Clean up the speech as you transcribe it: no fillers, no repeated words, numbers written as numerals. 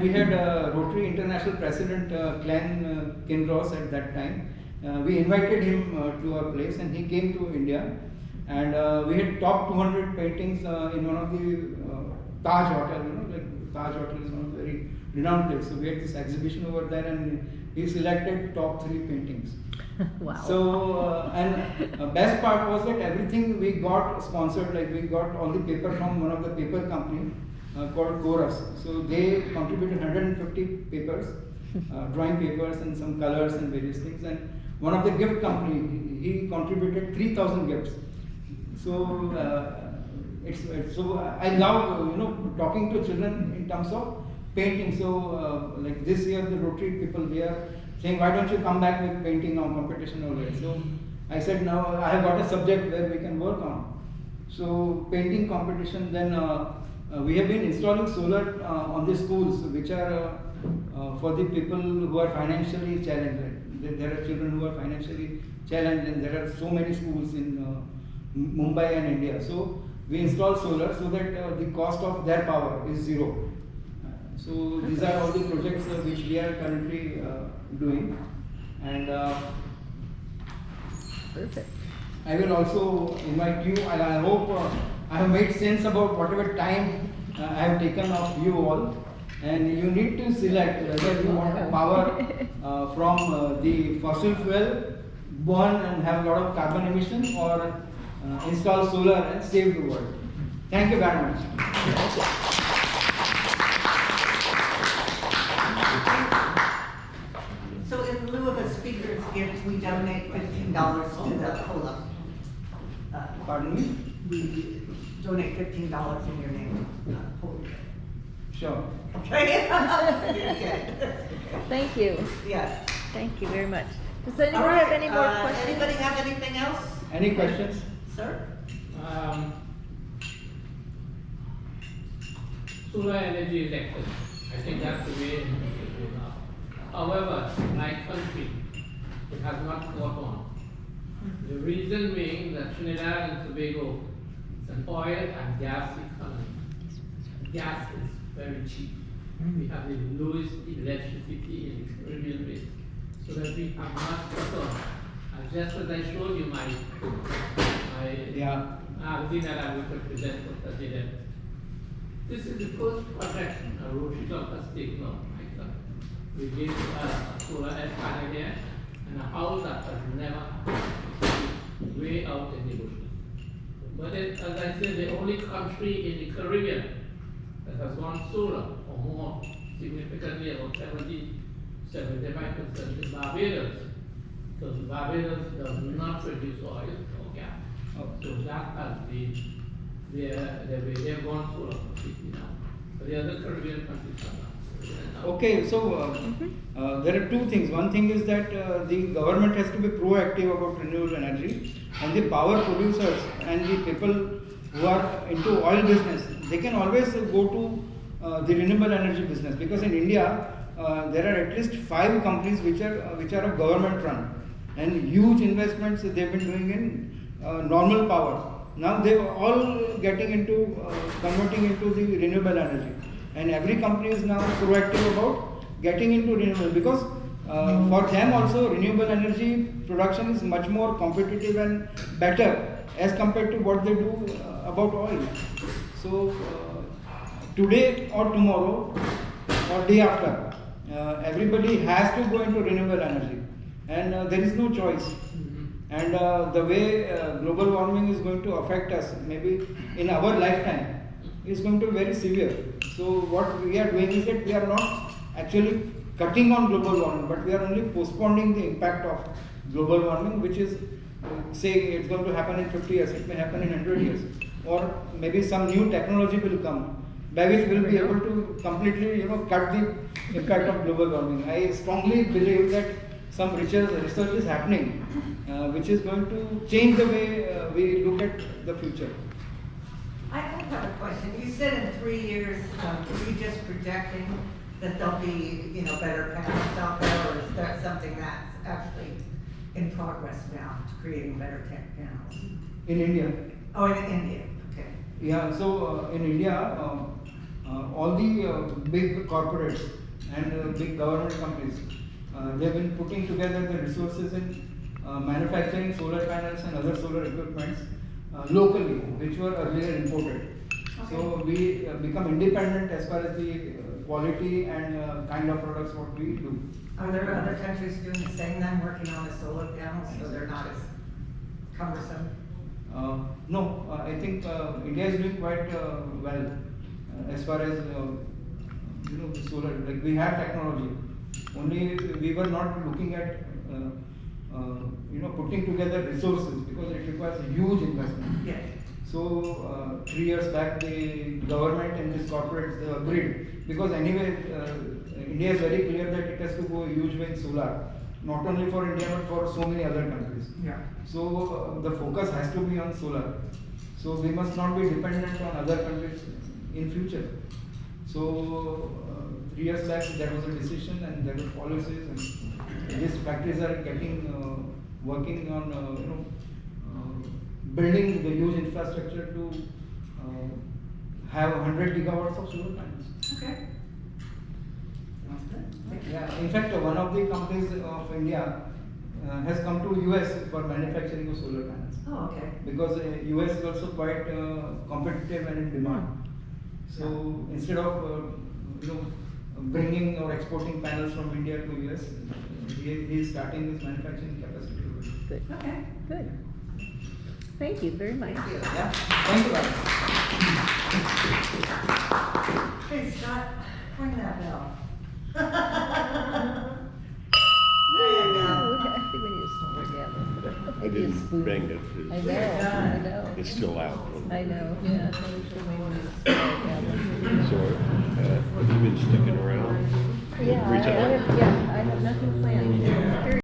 we had Rotary International President Glenn Kinross at that time. We invited him to our place, and he came to India. And we had top 200 paintings in one of the Taj Hotel, like Taj Hotel is one of the very renowned place. So we had this exhibition over there, and he selected top 3 paintings. Wow. So, and best part was that everything we got sponsored, like we got all the paper from one of the paper company called Chorus. So they contributed 150 papers, drawing papers and some colors and various things. And one of the gift company, he contributed 3,000 gifts. So so I love talking to children in terms of painting. So like this year the Rotary people, they are saying, why don't you come back with painting on competition already? So I said, now I have got a subject where we can work on. So painting competition, then we have been installing solar on the schools, which are for the people who are financially challenged. There are children who are financially challenged, and there are so many schools in Mumbai and India. So we install solar so that the cost of their power is zero. So these are all the projects which we are currently doing. And Perfect. I will also invite you, and I hope I have made sense about whatever time I have taken of you all. And you need to select whether you want power from the fossil fuel, burn and have a lot of carbon emission, or install solar and save the world. Thank you very much. So in lieu of a speaker's gift, we donate $15 to the COLA. Pardon me? We donate $15 in your name. Sure. Okay? Okay. Thank you. Yes. Thank you very much. Does anyone All right, have any more questions? Anybody have anything else? Any questions? Sir? Solar energy is excellent. I think that's the way it should go now. However, my country, it has not caught on. The reason being that Trinidad and Tobago is an oil and gas economy. Gas is very cheap. We have the lowest electricity in the Caribbean basin, so that we have not caught on. And just as I showed you my magazine that I will present for President. This is the first project a Rotary Club has taken on. We gave a solar edge panel here, and a house that has never happened, way out in the ocean. But as I said, the only country in the Caribbean that has gone solar or more significantly, about 75% is Barbados. Because Barbados does not produce oil or gas. So that has been they've gone solar completely now. But the other Caribbean countries are not. Okay, so there are two things. One thing is that the government has to be proactive about renewable energy, and the power producers and the people who are into oil business, they can always go to the renewable energy business, because in India there are at least 5 companies which are government run, and huge investments they've been doing in normal power. Now they are all getting into converting into the renewable energy, and every company is now proactive about getting into renewable, because for them also renewable energy production is much more competitive and better as compared to what they do about oil. So today or tomorrow or day after, everybody has to go into renewable energy, and there is no choice. And the way global warming is going to affect us, maybe in our lifetime, is going to be very severe. So what we are doing is that we are not actually cutting on global warming, but we are only postponing the impact of global warming, which is, say, it's going to happen in 50 years, it may happen in 100 years, or maybe some new technology will come by which we will be able to completely, cut the impact of global warming. I strongly believe that some research is happening, which is going to change the way we look at the future. I have a question. You said in 3 years, are you just projecting that there'll be, better panels out there, or is that something that's actually in progress now, to creating better tech panels? In India? Oh, in India, okay. Yeah, so in India, all the big corporates and big government companies, they've been putting together the resources in manufacturing solar panels and other solar equipments locally, which were earlier imported. So we become independent as far as the quality and kind of products what we do. Are there other countries doing the same then, working on the solar panels, so they're not as cumbersome? No, I think India is doing quite well as far as the solar. Like we have technology, only we were not looking at putting together resources because it requires a huge investment. Yes. So 3 years back, the government and these corporates they agreed because anyway India is very clear that it has to go a huge way in solar, not only for India but for so many other countries. Yeah. So the focus has to be on solar. So we must not be dependent on other countries in future. So 3 years back there was a decision and there were policies, and these factories are getting working on building the huge infrastructure to have 100 gigawatts of solar panels. Okay. Sounds good. Yeah, in fact, one of the companies of India has come to US for manufacturing of solar panels. Oh, okay. Because US is also quite competitive and in demand. So instead of bringing or exporting panels from India to US, he is starting his manufacturing capacity. Good. Okay. Good. Thank you very much. Thank you. Yeah, thank you. Bharat. Hey, Scott, ring that bell. Oh, we need to slow her down. I Maybe a didn't spoon. bang it. I know, I know. It's still out. I know, yeah. So we should maybe slow her down. So, have you been sticking around? Yeah, I recently? have, yeah, I have nothing